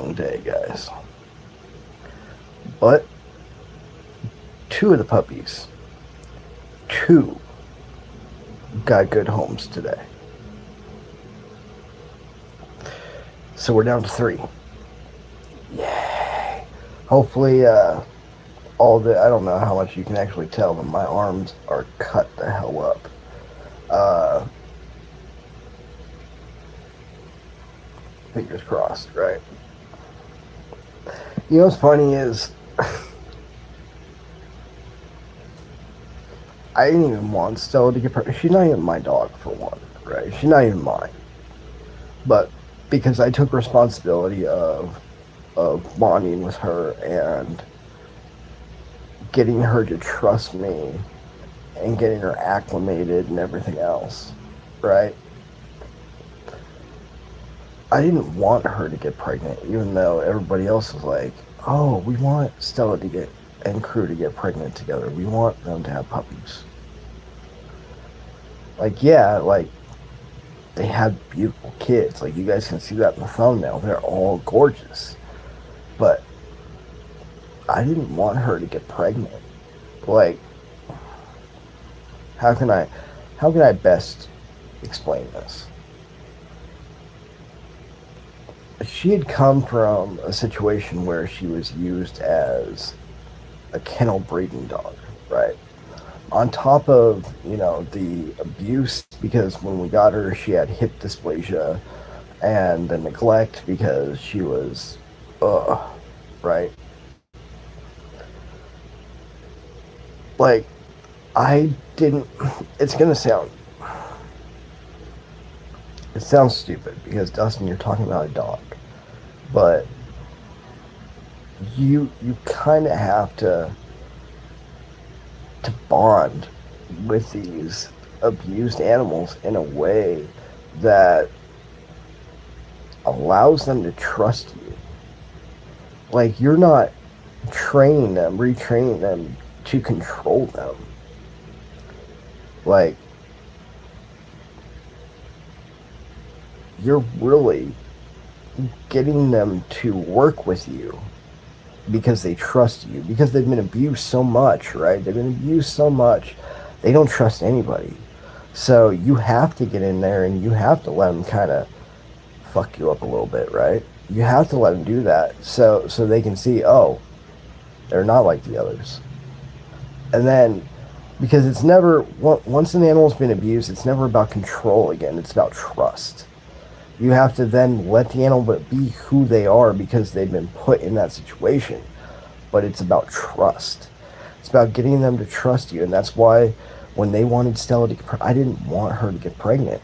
long day, guys. But two of the puppies, two got good homes today. So we're down to three. Yay. Hopefully, I don't know how much you can actually tell, but my arms are cut the hell up. Fingers crossed, right? You know what's funny is I didn't even want Stella to get pregnant. She's not even my dog, for one, right? She's not even mine. But because I took responsibility of bonding with her and getting her to trust me and getting her acclimated and everything else, right? I didn't want her to get pregnant, even though everybody else was like, oh, we want Stella to get and Crew to get pregnant together. We want them to have puppies. Like, yeah, like, they have beautiful kids. Like, you guys can see that in the thumbnail. They're all gorgeous. But I didn't want her to get pregnant. Like, how can I best explain this? She had come from a situation where she was used as a kennel breeding dog, right? On top of, the abuse, because when we got her, she had hip dysplasia, and the neglect because she was, right? Like, I didn't, it's gonna sound, it sounds stupid because, Dustin, you're talking about a dog, but you kind of have to bond with these abused animals in a way that allows them to trust you. Like, you're not training them, retraining them to control them. Like, you're really getting them to work with you because they trust you, because they've been abused so much, right? They've been abused so much, they don't trust anybody. So you have to get in there and you have to let them kind of fuck you up a little bit, right? You have to let them do that so they can see, oh, they're not like the others. And then, because it's never, once an animal's been abused, it's never about control again, it's about trust. You have to then let the animal be who they are because they've been put in that situation. But it's about trust. It's about getting them to trust you. And that's why when they wanted Stella to get I didn't want her to get pregnant,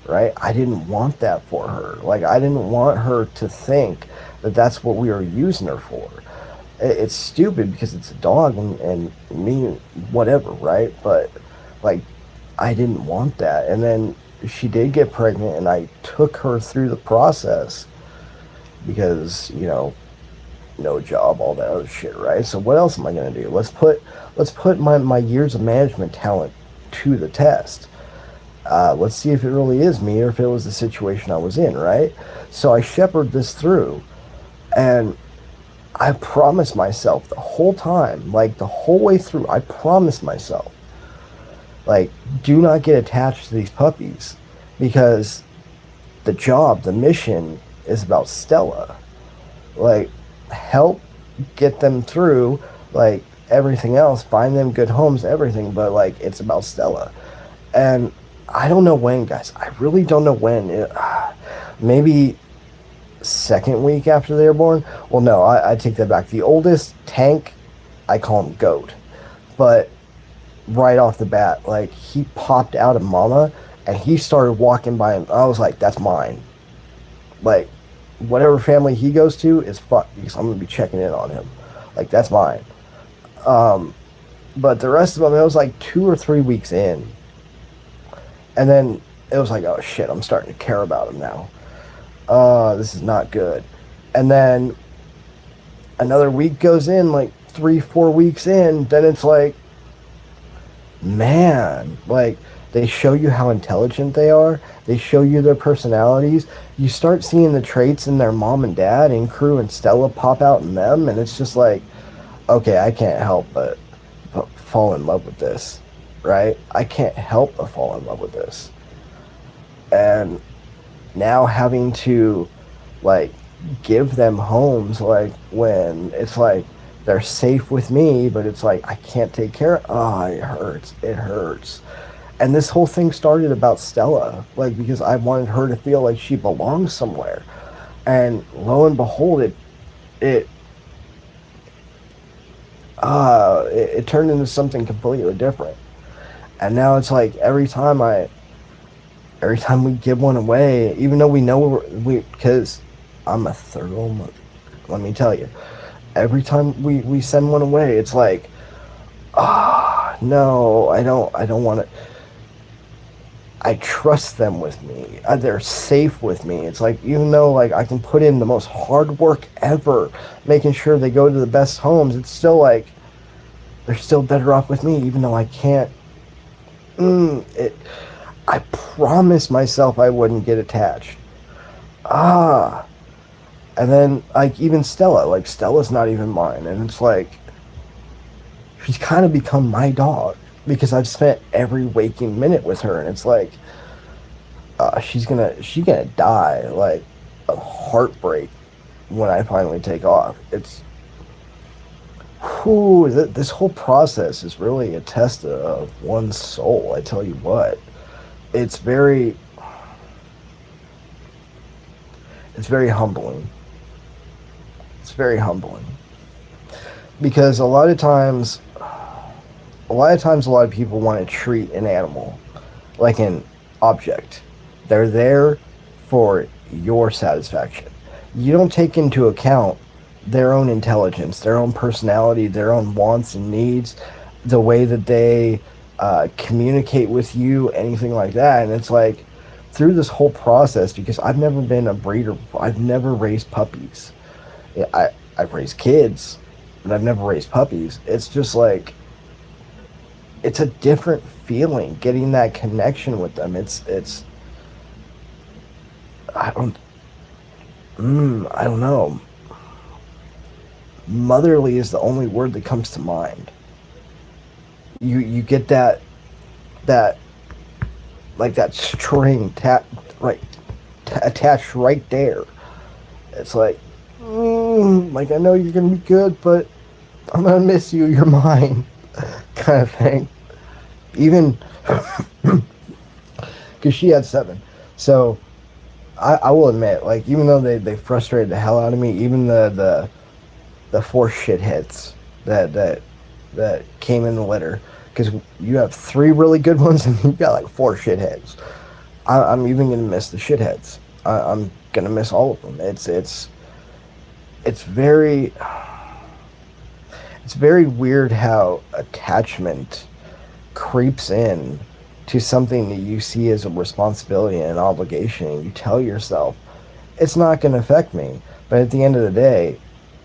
right? I didn't want that for her. Like, I didn't want her to think that that's what we were using her for. It's stupid because it's a dog and me, whatever, right? But, like, I didn't want that. And then she did get pregnant, and I took her through the process because, no job, all that other shit, right? So what else am I going to do? Let's put my years of management talent to the test. Let's see if it really is me or if it was the situation I was in, right? So I shepherded this through, and I promised myself the whole time, like the whole way through, I promised myself, like, do not get attached to these puppies because the mission is about Stella. Like, help get them through, like, everything else, find them good homes, everything, but, like, it's about Stella. And I don't know when, guys. I really don't know when. Maybe second week after they were born. Well, no, I take that back. The oldest, Tank, I call him Goat. But right off the bat, like, he popped out of Mama and he started walking by him. I was like, that's mine. Like, whatever family he goes to is fucked because I'm gonna be checking in on him. Like, that's mine. But the rest of them, it was like 2 or 3 weeks in, and then it was like, oh shit, I'm starting to care about him now. This is not good. And then another week goes in, like 3-4 weeks in, then it's like, man, like, They show you how intelligent they are. They show you their personalities. You start seeing the traits in their mom and dad and crew and Stella pop out in them, and it's just like, okay, I can't help but fall in love with this, right? I can't help but fall in love with this. And now having to, like, give them homes, like, when it's like they're safe with me, but it's like I can't take care of. Oh, it hurts. It hurts. And this whole thing started about Stella, like, because I wanted her to feel like she belongs somewhere. And lo and behold, it it turned into something completely different. And now it's like every time we give one away, even though we know because I'm a thorough mother, let me tell you, every time we send one away, it's like, no, I don't want to. I trust them with me. They're safe with me. It's like, even though, like, I can put in the most hard work ever, making sure they go to the best homes, it's still like they're still better off with me, even though I can't. I promised myself I wouldn't get attached. Ah, and then, like, even Stella, like, Stella's not even mine, and it's like she's kind of become my dog because I've spent every waking minute with her, and it's like, she's gonna die, like, of heartbreak when I finally take off. It's, whew, this whole process is really a test of one's soul. I tell you what, it's very, it's very humbling. It's very humbling because a lot of people want to treat an animal like an object. They're there for your satisfaction. You don't take into account their own intelligence, their own personality, their own wants and needs, the way that they communicate with you, anything like that. And it's like, through this whole process, because I've never been a breeder, I've never raised puppies. I've raised kids, but I've never raised puppies. It's just like, it's a different feeling getting that connection with them. It's I don't I don't know. Motherly is the only word that comes to mind. You get that like that string attached right there. It's like, like, I know you're gonna be good, but I'm gonna miss you. You're mine, kind of thing. Even because she had 7, so I will admit, like, even though they frustrated the hell out of me, even the 4 shitheads that came in the litter, because you have 3 really good ones and you've got like 4 shitheads. I'm even gonna miss the shitheads. I'm gonna miss all of them. It's very weird how attachment creeps in to something that you see as a responsibility and an obligation, and you tell yourself it's not going to affect me, but at the end of the day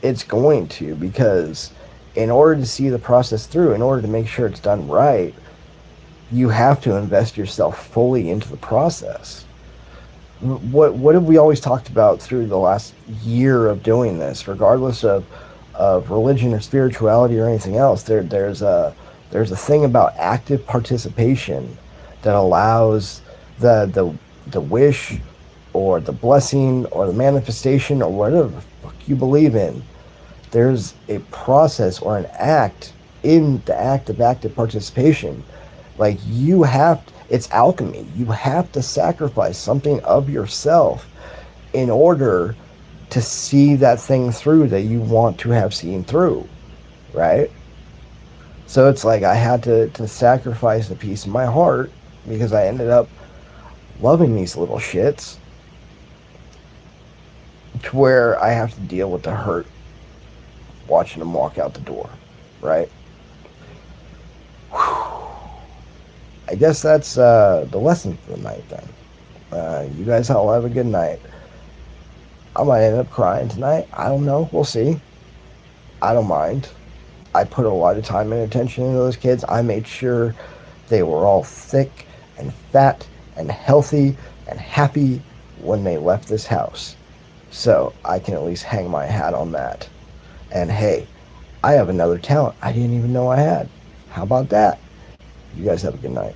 it's going to, because in order to see the process through, in order to make sure it's done right, you have to invest yourself fully into the process. What have we always talked about through the last year of doing this, regardless of religion or spirituality or anything else? There's a thing about active participation that allows the wish or the blessing or the manifestation or whatever the fuck you believe in. There's a process or an act in the act of active participation. Like, it's alchemy. You have to sacrifice something of yourself in order to see that thing through that you want to have seen through, right? So it's like I had to sacrifice a piece of my heart because I ended up loving these little shits to where I have to deal with the hurt watching them walk out the door, right? Whew. I guess that's the lesson for the night then. You guys all have a good night. I might end up crying tonight. I don't know. We'll see. I don't mind. I put a lot of time and attention into those kids. I made sure they were all thick and fat and healthy and happy when they left this house. So I can at least hang my hat on that. And hey, I have another talent I didn't even know I had. How about that? You guys have a good night.